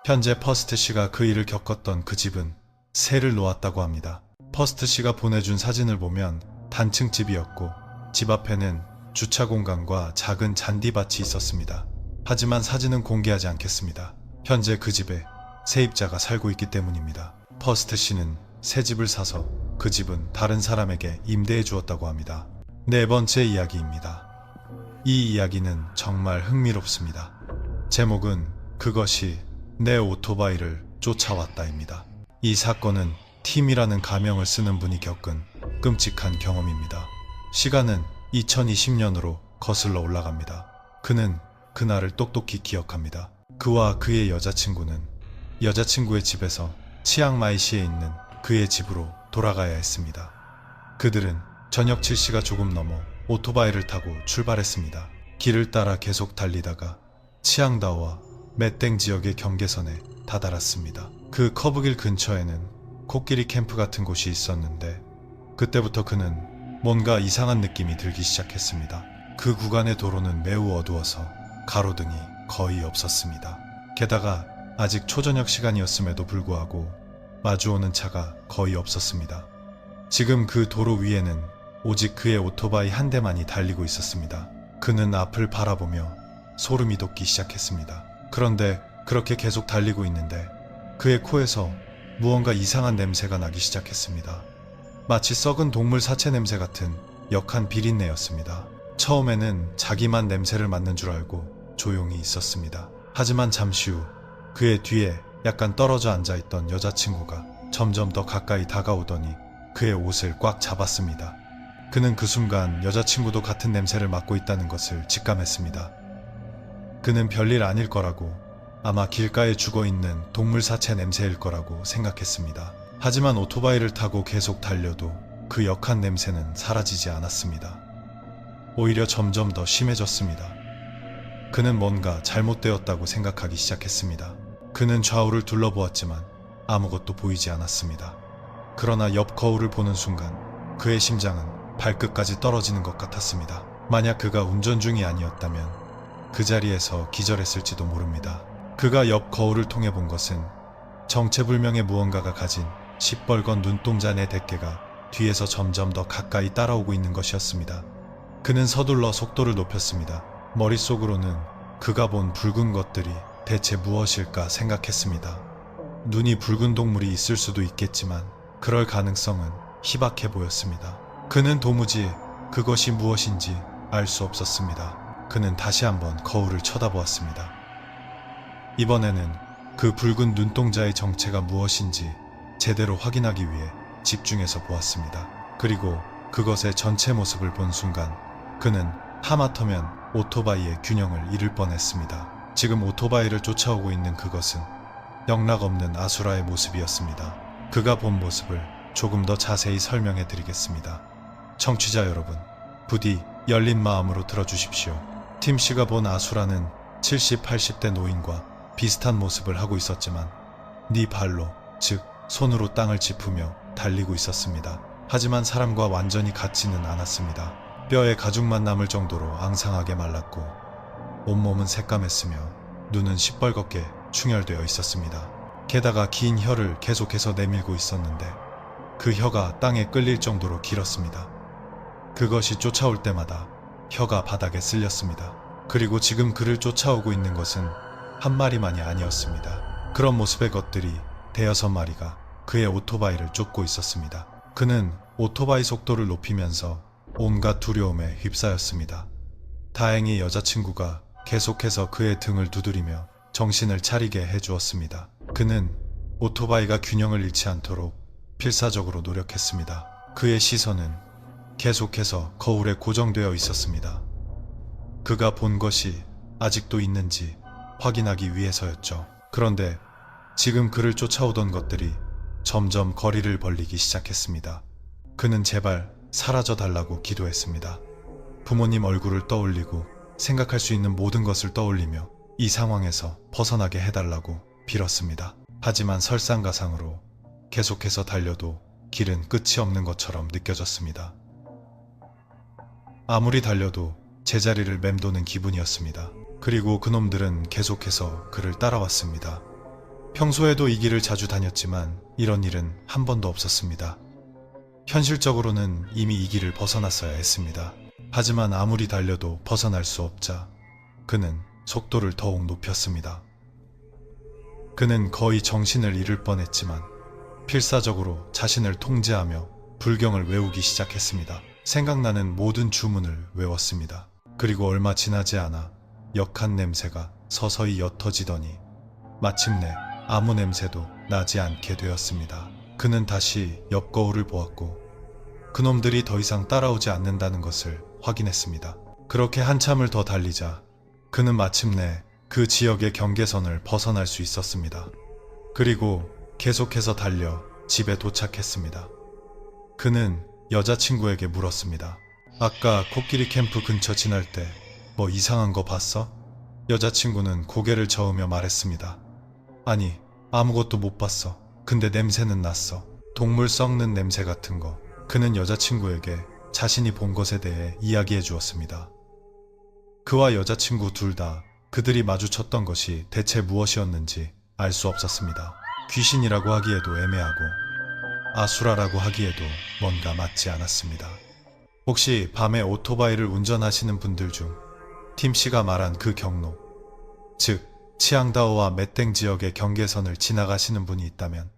현재 퍼스트 씨가 그 일을 겪었던 그 집은 새를 놓았다고 합니다. 퍼스트 씨가 보내준 사진을 보면 단층 집이었고 집 앞에는 주차 공간과 작은 잔디밭이 있었습니다. 하지만 사진은 공개하지 않겠습니다. 현재 그 집에 세입자가 살고 있기 때문입니다. 퍼스트 씨는 새 집을 사서 그 집은 다른 사람에게 임대해 주었다고 합니다. 네 번째 이야기입니다. 이 이야기는 정말 흥미롭습니다. 제목은 그것이 내 오토바이를 쫓아왔다입니다. 이 사건은 팀이라는 가명을 쓰는 분이 겪은 끔찍한 경험입니다. 시간은 2020년으로 거슬러 올라갑니다. 그는 그날을 똑똑히 기억합니다. 그와 그의 여자친구는 여자친구의 집에서 치앙마이시에 있는 그의 집으로 돌아가야 했습니다. 그들은 저녁 7시가 조금 넘어 오토바이를 타고 출발했습니다. 길을 따라 계속 달리다가 치앙다오와 맷땡 지역의 경계선에 다다랐습니다. 그 커브길 근처에는 코끼리 캠프 같은 곳이 있었는데 그때부터 그는 뭔가 이상한 느낌이 들기 시작했습니다. 그 구간의 도로는 매우 어두워서 가로등이 거의 없었습니다. 게다가 아직 초저녁 시간이었음에도 불구하고 마주오는 차가 거의 없었습니다. 지금 그 도로 위에는 오직 그의 오토바이 한 대만이 달리고 있었습니다. 그는 앞을 바라보며 소름이 돋기 시작했습니다. 그런데 그렇게 계속 달리고 있는데 그의 코에서 무언가 이상한 냄새가 나기 시작했습니다. 마치 썩은 동물 사체 냄새 같은 역한 비린내였습니다. 처음에는 자기만 냄새를 맡는 줄 알고 조용히 있었습니다. 하지만 잠시 후 그의 뒤에 약간 떨어져 앉아있던 여자친구가 점점 더 가까이 다가오더니 그의 옷을 꽉 잡았습니다. 그는 그 순간 여자친구도 같은 냄새를 맡고 있다는 것을 직감했습니다. 그는 별일 아닐 거라고, 아마 길가에 죽어있는 동물 사체 냄새일 거라고 생각했습니다. 하지만 오토바이를 타고 계속 달려도 그 역한 냄새는 사라지지 않았습니다. 오히려 점점 더 심해졌습니다. 그는 뭔가 잘못되었다고 생각하기 시작했습니다. 그는 좌우를 둘러보았지만 아무것도 보이지 않았습니다. 그러나 옆 거울을 보는 순간 그의 심장은 발끝까지 떨어지는 것 같았습니다. 만약 그가 운전 중이 아니었다면 그 자리에서 기절했을지도 모릅니다. 그가 옆 거울을 통해 본 것은 정체불명의 무언가가 가진 시뻘건 눈동자 내 대깨가 뒤에서 점점 더 가까이 따라오고 있는 것이었습니다. 그는 서둘러 속도를 높였습니다. 머릿속으로는 그가 본 붉은 것들이 대체 무엇일까 생각했습니다. 눈이 붉은 동물이 있을 수도 있겠지만 그럴 가능성은 희박해 보였습니다. 그는 도무지 그것이 무엇인지 알 수 없었습니다. 그는 다시 한번 거울을 쳐다보았습니다. 이번에는 그 붉은 눈동자의 정체가 무엇인지 제대로 확인하기 위해 집중해서 보았습니다. 그리고 그것의 전체 모습을 본 순간 그는 하마터면 오토바이의 균형을 잃을 뻔했습니다. 지금 오토바이를 쫓아오고 있는 그것은 영락없는 아수라의 모습이었습니다. 그가 본 모습을 조금 더 자세히 설명해 드리겠습니다. 청취자 여러분, 부디 열린 마음으로 들어주십시오. 팀 씨가 본 아수라는 70, 80대 노인과 비슷한 모습을 하고 있었지만 네 발로, 즉 손으로 땅을 짚으며 달리고 있었습니다. 하지만 사람과 완전히 같지는 않았습니다. 뼈에 가죽만 남을 정도로 앙상하게 말랐고 온몸은 새까맸으며 눈은 시뻘겋게 충혈되어 있었습니다. 게다가 긴 혀를 계속해서 내밀고 있었는데 그 혀가 땅에 끌릴 정도로 길었습니다. 그것이 쫓아올 때마다 혀가 바닥에 쓸렸습니다. 그리고 지금 그를 쫓아오고 있는 것은 한 마리만이 아니었습니다. 그런 모습의 것들이 대여섯 마리가 그의 오토바이를 쫓고 있었습니다. 그는 오토바이 속도를 높이면서 온갖 두려움에 휩싸였습니다. 다행히 여자친구가 계속해서 그의 등을 두드리며 정신을 차리게 해주었습니다. 그는 오토바이가 균형을 잃지 않도록 필사적으로 노력했습니다. 그의 시선은 계속해서 거울에 고정되어 있었습니다. 그가 본 것이 아직도 있는지 확인하기 위해서였죠. 그런데 지금 그를 쫓아오던 것들이 점점 거리를 벌리기 시작했습니다. 그는 제발 사라져 달라고 기도했습니다. 부모님 얼굴을 떠올리고 생각할 수 있는 모든 것을 떠올리며 이 상황에서 벗어나게 해달라고 빌었습니다. 하지만 설상가상으로 계속해서 달려도 길은 끝이 없는 것처럼 느껴졌습니다. 아무리 달려도 제자리를 맴도는 기분이었습니다. 그리고 그놈들은 계속해서 그를 따라왔습니다. 평소에도 이 길을 자주 다녔지만 이런 일은 한 번도 없었습니다. 현실적으로는 이미 이 길을 벗어났어야 했습니다. 하지만 아무리 달려도 벗어날 수 없자 그는 속도를 더욱 높였습니다. 그는 거의 정신을 잃을 뻔했지만 필사적으로 자신을 통제하며 불경을 외우기 시작했습니다. 생각나는 모든 주문을 외웠습니다. 그리고 얼마 지나지 않아 역한 냄새가 서서히 옅어지더니 마침내 아무 냄새도 나지 않게 되었습니다. 그는 다시 옆 거울을 보았고 그놈들이 더 이상 따라오지 않는다는 것을 확인했습니다. 그렇게 한참을 더 달리자 그는 마침내 그 지역의 경계선을 벗어날 수 있었습니다. 그리고 계속해서 달려 집에 도착했습니다. 그는 여자친구에게 물었습니다. 아까 코끼리 캠프 근처 지날 때 뭐 이상한 거 봤어? 여자친구는 고개를 저으며 말했습니다. 아니, 아무것도 못 봤어. 근데 냄새는 났어. 동물 썩는 냄새 같은 거. 그는 여자친구에게 자신이 본 것에 대해 이야기해 주었습니다. 그와 여자친구 둘 다 그들이 마주쳤던 것이 대체 무엇이었는지 알 수 없었습니다. 귀신이라고 하기에도 애매하고 아수라라고 하기에도 뭔가 맞지 않았습니다. 혹시 밤에 오토바이를 운전하시는 분들 중 팀 씨가 말한 그 경로, 즉 치앙다오와 메땡 지역의 경계선을 지나가시는 분이 있다면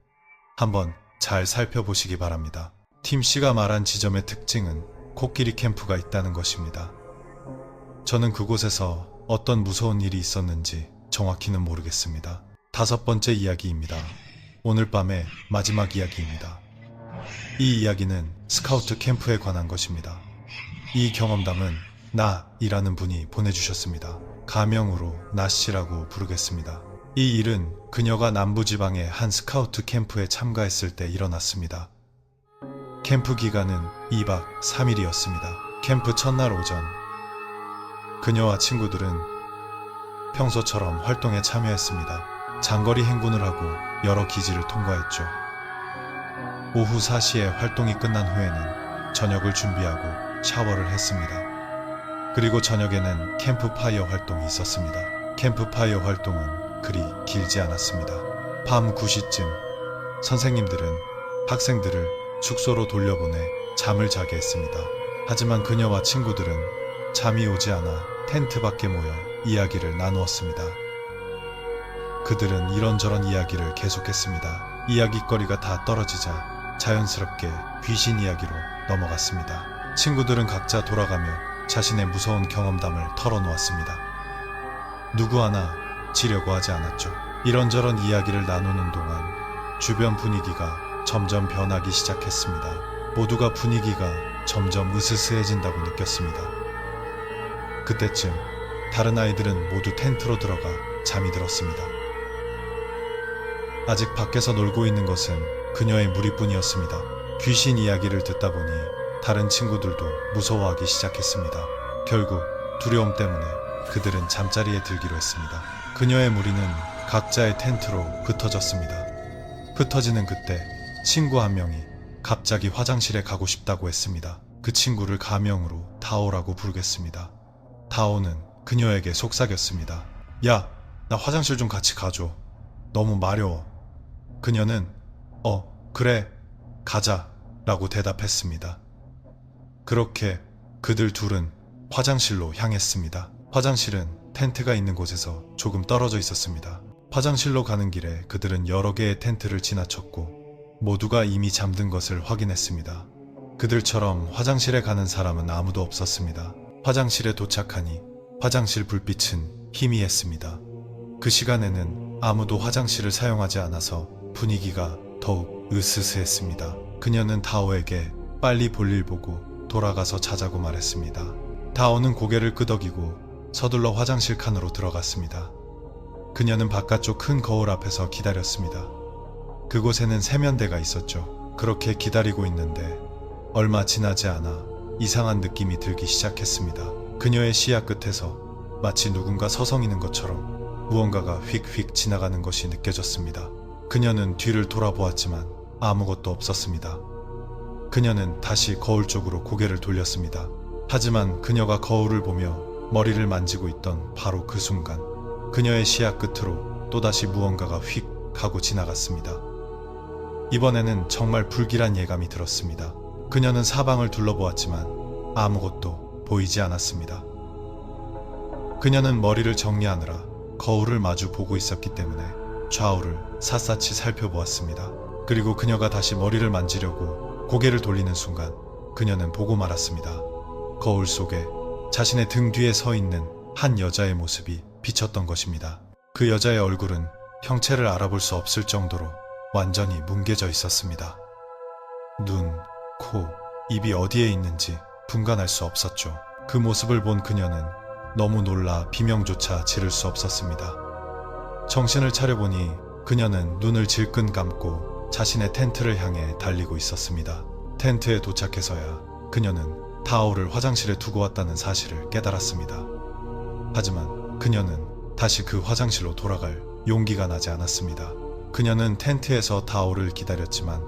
한번 잘 살펴보시기 바랍니다. 팀 씨가 말한 지점의 특징은 코끼리 캠프가 있다는 것입니다. 저는 그곳에서 어떤 무서운 일이 있었는지 정확히는 모르겠습니다. 5번째 이야기입니다. 오늘 밤의 마지막 이야기입니다. 이 이야기는 스카우트 캠프에 관한 것입니다. 이 경험담은 나이라는 분이 보내주셨습니다. 가명으로 나씨라고 부르겠습니다. 이 일은 그녀가 남부지방의 한 스카우트 캠프에 참가했을 때 일어났습니다. 캠프 기간은 2박 3일이었습니다. 캠프 첫날 오전, 그녀와 친구들은 평소처럼 활동에 참여했습니다. 장거리 행군을 하고 여러 기지를 통과했죠. 오후 4시에 활동이 끝난 후에는 저녁을 준비하고 샤워를 했습니다. 그리고 저녁에는 캠프파이어 활동이 있었습니다. 캠프파이어 활동은 그리 길지 않았습니다. 밤 9시쯤 선생님들은 학생들을 숙소로 돌려보내 잠을 자게 했습니다. 하지만 그녀와 친구들은 잠이 오지 않아 텐트 밖에 모여 이야기를 나누었습니다. 그들은 이런저런 이야기를 계속했습니다. 이야깃거리가 다 떨어지자 자연스럽게 귀신 이야기로 넘어갔습니다. 친구들은 각자 돌아가며 자신의 무서운 경험담을 털어놓았습니다. 누구 하나 지려고 하지 않았죠. 이런저런 이야기를 나누는 동안 주변 분위기가 점점 변하기 시작했습니다. 모두가 분위기가 점점 으스스해진다고 느꼈습니다. 그때쯤 다른 아이들은 모두 텐트로 들어가 잠이 들었습니다. 아직 밖에서 놀고 있는 것은 그녀의 무리뿐이었습니다. 귀신 이야기를 듣다 보니 다른 친구들도 무서워하기 시작했습니다. 결국 두려움 때문에 그들은 잠자리에 들기로 했습니다. 그녀의 무리는 각자의 텐트로 흩어졌습니다. 흩어지는 그때 친구 한 명이 갑자기 화장실에 가고 싶다고 했습니다. 그 친구를 가명으로 다오라고 부르겠습니다. 다오는 그녀에게 속삭였습니다. 야, 나 화장실 좀 같이 가줘. 너무 마려워. 그녀는 그래, 가자 라고 대답했습니다. 그렇게 그들 둘은 화장실로 향했습니다. 화장실은 텐트가 있는 곳에서 조금 떨어져 있었습니다. 화장실로 가는 길에 그들은 여러 개의 텐트를 지나쳤고 모두가 이미 잠든 것을 확인했습니다. 그들처럼 화장실에 가는 사람은 아무도 없었습니다. 화장실에 도착하니 화장실 불빛은 희미했습니다. 그 시간에는 아무도 화장실을 사용하지 않아서 분위기가 더욱 으스스했습니다. 그녀는 다오에게 빨리 볼일 보고 돌아가서 자자고 말했습니다. 다오는 고개를 끄덕이고 서둘러 화장실 칸으로 들어갔습니다. 그녀는 바깥쪽 큰 거울 앞에서 기다렸습니다. 그곳에는 세면대가 있었죠. 그렇게 기다리고 있는데 얼마 지나지 않아 이상한 느낌이 들기 시작했습니다. 그녀의 시야 끝에서 마치 누군가 서성이는 것처럼 무언가가 휙휙 지나가는 것이 느껴졌습니다. 그녀는 뒤를 돌아보았지만 아무것도 없었습니다. 그녀는 다시 거울 쪽으로 고개를 돌렸습니다. 하지만 그녀가 거울을 보며 머리를 만지고 있던 바로 그 순간 그녀의 시야 끝으로 또다시 무언가가 휙 하고 지나갔습니다. 이번에는 정말 불길한 예감이 들었습니다. 그녀는 사방을 둘러보았지만 아무것도 보이지 않았습니다. 그녀는 머리를 정리하느라 거울을 마주 보고 있었기 때문에 좌우를 샅샅이 살펴보았습니다. 그리고 그녀가 다시 머리를 만지려고 고개를 돌리는 순간 그녀는 보고 말았습니다. 거울 속에 자신의 등 뒤에 서 있는 한 여자의 모습이 비쳤던 것입니다. 그 여자의 얼굴은 형체를 알아볼 수 없을 정도로 완전히 뭉개져 있었습니다. 눈, 코, 입이 어디에 있는지 분간할 수 없었죠. 그 모습을 본 그녀는 너무 놀라 비명조차 지를 수 없었습니다. 정신을 차려보니 그녀는 눈을 질끈 감고 자신의 텐트를 향해 달리고 있었습니다. 텐트에 도착해서야 그녀는 다오를 화장실에 두고 왔다는 사실을 깨달았습니다. 하지만 그녀는 다시 그 화장실로 돌아갈 용기가 나지 않았습니다. 그녀는 텐트에서 다오를 기다렸지만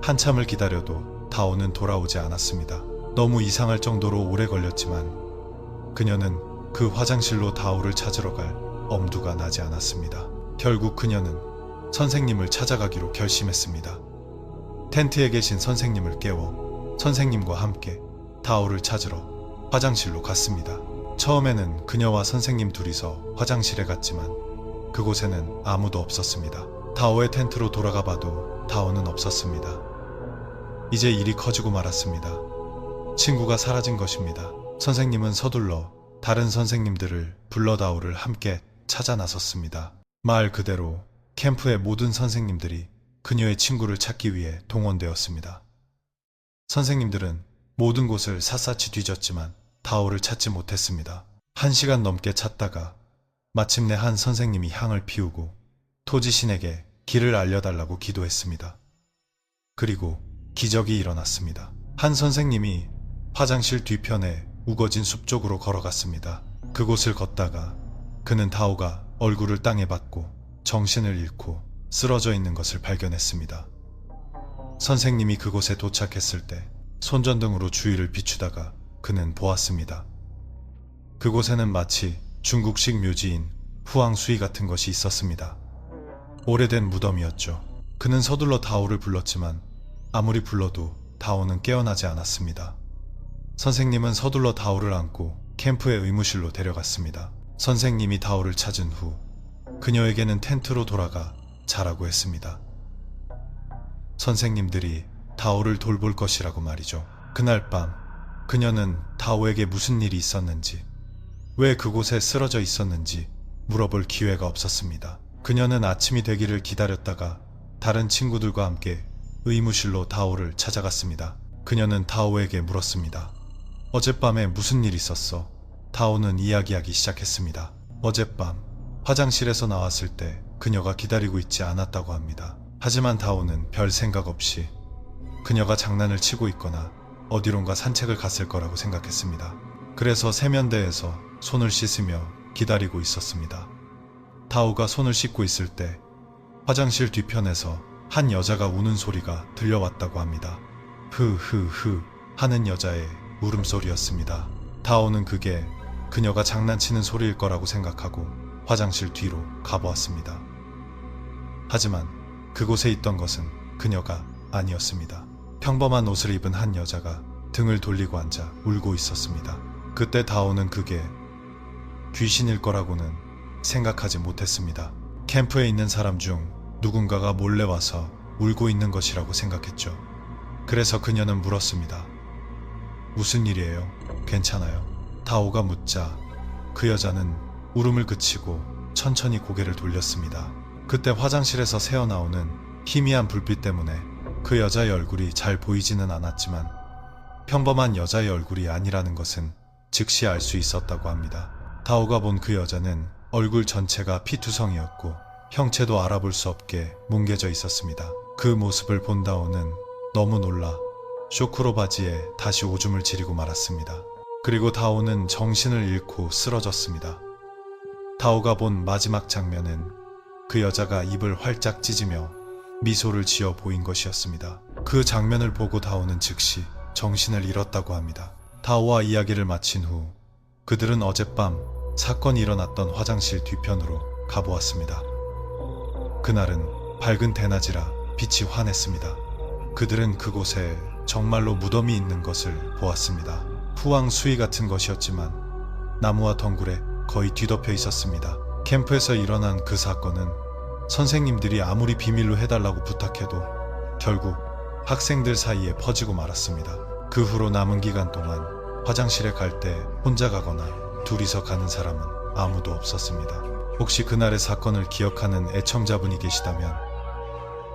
한참을 기다려도 다오는 돌아오지 않았습니다. 너무 이상할 정도로 오래 걸렸지만 그녀는 그 화장실로 다오를 찾으러 갈 엄두가 나지 않았습니다. 결국 그녀는 선생님을 찾아가기로 결심했습니다. 텐트에 계신 선생님을 깨워 선생님과 함께 다오를 찾으러 화장실로 갔습니다. 처음에는 그녀와 선생님 둘이서 화장실에 갔지만 그곳에는 아무도 없었습니다. 다오의 텐트로 돌아가 봐도 다오는 없었습니다. 이제 일이 커지고 말았습니다. 친구가 사라진 것입니다. 선생님은 서둘러 다른 선생님들을 불러 다오를 함께 찾아 나섰습니다. 말 그대로 캠프의 모든 선생님들이 그녀의 친구를 찾기 위해 동원되었습니다. 선생님들은 모든 곳을 샅샅이 뒤졌지만 다오를 찾지 못했습니다. 1시간 넘게 찾다가 마침내 한 선생님이 향을 피우고 토지신에게 길을 알려달라고 기도했습니다. 그리고 기적이 일어났습니다. 한 선생님이 화장실 뒤편에 우거진 숲 쪽으로 걸어갔습니다. 그곳을 걷다가 그는 다오가 얼굴을 땅에 받고 정신을 잃고 쓰러져 있는 것을 발견했습니다. 선생님이 그곳에 도착했을 때 손전등으로 주위를 비추다가 그는 보았습니다. 그곳에는 마치 중국식 묘지인 후황수이 같은 것이 있었습니다. 오래된 무덤이었죠. 그는 서둘러 다오를 불렀지만 아무리 불러도 다오는 깨어나지 않았습니다. 선생님은 서둘러 다오를 안고 캠프의 의무실로 데려갔습니다. 선생님이 다오를 찾은 후 그녀에게는 텐트로 돌아가 자라고 했습니다. 선생님들이 다오를 돌볼 것이라고 말이죠. 그날 밤 그녀는 다오에게 무슨 일이 있었는지, 왜 그곳에 쓰러져 있었는지 물어볼 기회가 없었습니다. 그녀는 아침이 되기를 기다렸다가 다른 친구들과 함께 의무실로 다오를 찾아갔습니다. 그녀는 다오에게 물었습니다. 어젯밤에 무슨 일 있었어? 다오는 이야기하기 시작했습니다. 어젯밤 화장실에서 나왔을 때 그녀가 기다리고 있지 않았다고 합니다. 하지만 다오는 별 생각 없이 그녀가 장난을 치고 있거나 어디론가 산책을 갔을 거라고 생각했습니다. 그래서 세면대에서 손을 씻으며 기다리고 있었습니다. 다오가 손을 씻고 있을 때 화장실 뒤편에서 한 여자가 우는 소리가 들려왔다고 합니다. 흐흐흐 하는 여자의 울음소리였습니다. 다오는 그게 그녀가 장난치는 소리일 거라고 생각하고 화장실 뒤로 가보았습니다. 하지만 그곳에 있던 것은 그녀가 아니었습니다. 평범한 옷을 입은 한 여자가 등을 돌리고 앉아 울고 있었습니다. 그때 다오는 그게 귀신일 거라고는 생각하지 못했습니다. 캠프에 있는 사람 중 누군가가 몰래 와서 울고 있는 것이라고 생각했죠. 그래서 그녀는 물었습니다. 무슨 일이에요? 괜찮아요? 다오가 묻자 그 여자는 울음을 그치고 천천히 고개를 돌렸습니다. 그때 화장실에서 새어나오는 희미한 불빛 때문에 그 여자의 얼굴이 잘 보이지는 않았지만 평범한 여자의 얼굴이 아니라는 것은 즉시 알 수 있었다고 합니다. 다오가 본 그 여자는 얼굴 전체가 피투성이었고 형체도 알아볼 수 없게 뭉개져 있었습니다. 그 모습을 본 다오는 너무 놀라 쇼크로 바지에 다시 오줌을 지리고 말았습니다. 그리고 다오는 정신을 잃고 쓰러졌습니다. 다오가 본 마지막 장면은 그 여자가 입을 활짝 찢으며 미소를 지어 보인 것이었습니다. 그 장면을 보고 다오는 즉시 정신을 잃었다고 합니다. 다오와 이야기를 마친 후 그들은 어젯밤 사건이 일어났던 화장실 뒤편으로 가보았습니다. 그날은 밝은 대낮이라 빛이 환했습니다. 그들은 그곳에 정말로 무덤이 있는 것을 보았습니다. 후황 수위 같은 것이었지만 나무와 덩굴에 거의 뒤덮여 있었습니다. 캠프에서 일어난 그 사건은 선생님들이 아무리 비밀로 해달라고 부탁해도 결국 학생들 사이에 퍼지고 말았습니다. 그 후로 남은 기간 동안 화장실에 갈 때 혼자 가거나 둘이서 가는 사람은 아무도 없었습니다. 혹시 그날의 사건을 기억하는 애청자분이 계시다면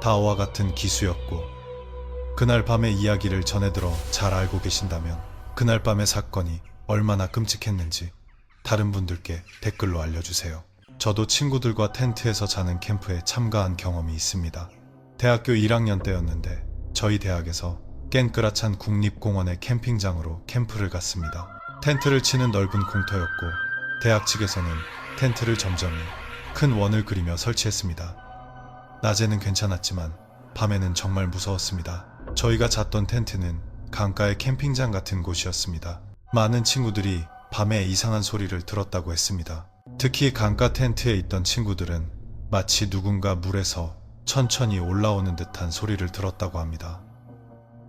다오와 같은 기수였고 그날 밤의 이야기를 전해들어 잘 알고 계신다면 그날 밤의 사건이 얼마나 끔찍했는지 다른 분들께 댓글로 알려주세요. 저도 친구들과 텐트에서 자는 캠프에 참가한 경험이 있습니다. 대학교 1학년 때였는데 저희 대학에서 깬끄라찬 국립공원의 캠핑장으로 캠프를 갔습니다. 텐트를 치는 넓은 공터였고 대학 측에서는 텐트를 점점이 큰 원을 그리며 설치했습니다. 낮에는 괜찮았지만 밤에는 정말 무서웠습니다. 저희가 잤던 텐트는 강가의 캠핑장 같은 곳이었습니다. 많은 친구들이 밤에 이상한 소리를 들었다고 했습니다. 특히 강가 텐트에 있던 친구들은 마치 누군가 물에서 천천히 올라오는 듯한 소리를 들었다고 합니다.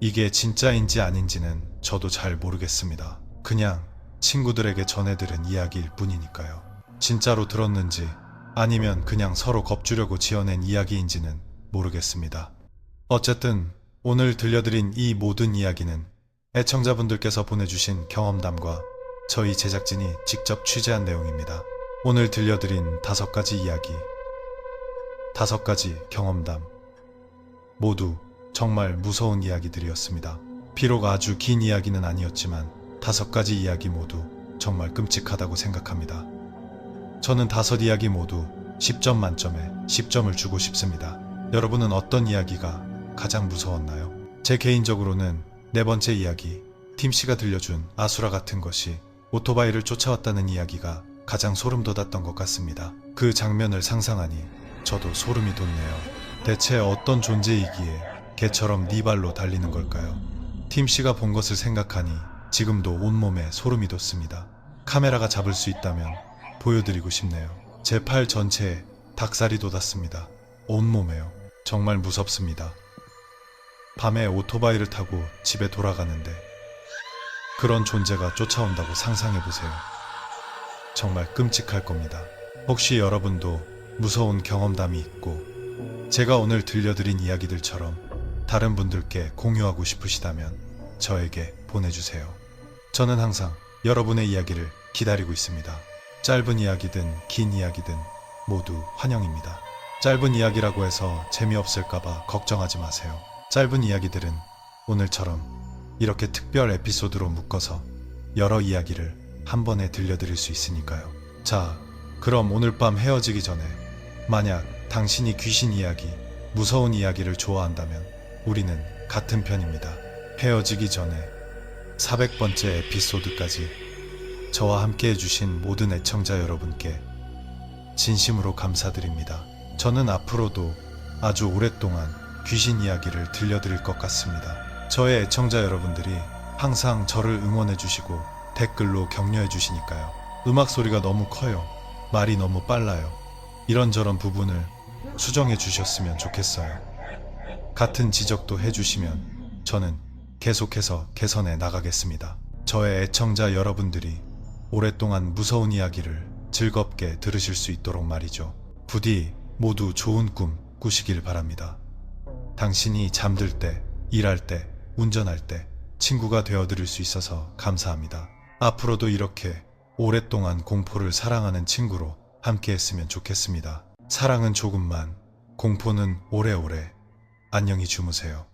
이게 진짜인지 아닌지는 저도 잘 모르겠습니다. 그냥 친구들에게 전해들은 이야기일 뿐이니까요. 진짜로 들었는지 아니면 그냥 서로 겁주려고 지어낸 이야기인지는 모르겠습니다. 어쨌든 오늘 들려드린 이 모든 이야기는 애청자분들께서 보내주신 경험담과 저희 제작진이 직접 취재한 내용입니다. 오늘 들려드린 5가지 이야기, 5가지 경험담 모두 정말 무서운 이야기들이었습니다. 비록 아주 긴 이야기는 아니었지만 5가지 이야기 모두 정말 끔찍하다고 생각합니다. 저는 5 이야기 모두 10점 만점에 10점을 주고 싶습니다. 여러분은 어떤 이야기가 가장 무서웠나요? 제 개인적으로는 4번째 이야기, 팀씨가 들려준 아수라 같은 것이 오토바이를 쫓아왔다는 이야기가 가장 소름 돋았던 것 같습니다. 그 장면을 상상하니 저도 소름이 돋네요. 대체 어떤 존재이기에 개처럼 네 발로 달리는 걸까요? 팀씨가 본 것을 생각하니 지금도 온몸에 소름이 돋습니다. 카메라가 잡을 수 있다면 보여드리고 싶네요. 제 팔 전체에 닭살이 돋았습니다. 온몸에요. 정말 무섭습니다. 밤에 오토바이를 타고 집에 돌아가는데 그런 존재가 쫓아온다고 상상해보세요. 정말 끔찍할 겁니다. 혹시 여러분도 무서운 경험담이 있고 제가 오늘 들려드린 이야기들처럼 다른 분들께 공유하고 싶으시다면 저에게 보내주세요. 저는 항상 여러분의 이야기를 기다리고 있습니다. 짧은 이야기든 긴 이야기든 모두 환영입니다. 짧은 이야기라고 해서 재미없을까봐 걱정하지 마세요. 짧은 이야기들은 오늘처럼 이렇게 특별 에피소드로 묶어서 여러 이야기를 한 번에 들려드릴 수 있으니까요. 자, 그럼 오늘 밤 헤어지기 전에 만약 당신이 귀신 이야기, 무서운 이야기를 좋아한다면 우리는 같은 편입니다. 헤어지기 전에 400번째 에피소드까지 저와 함께 해주신 모든 애청자 여러분께 진심으로 감사드립니다. 저는 앞으로도 아주 오랫동안 귀신 이야기를 들려드릴 것 같습니다. 저의 애청자 여러분들이 항상 저를 응원해 주시고 댓글로 격려해 주시니까요. 음악 소리가 너무 커요. 말이 너무 빨라요. 이런저런 부분을 수정해 주셨으면 좋겠어요. 같은 지적도 해 주시면 저는 계속해서 개선해 나가겠습니다. 저의 애청자 여러분들이 오랫동안 무서운 이야기를 즐겁게 들으실 수 있도록 말이죠. 부디 모두 좋은 꿈 꾸시길 바랍니다. 당신이 잠들 때, 일할 때, 운전할 때 친구가 되어드릴 수 있어서 감사합니다. 앞으로도 이렇게 오랫동안 공포를 사랑하는 친구로 함께 했으면 좋겠습니다. 사랑은 조금만, 공포는 오래오래. 안녕히 주무세요.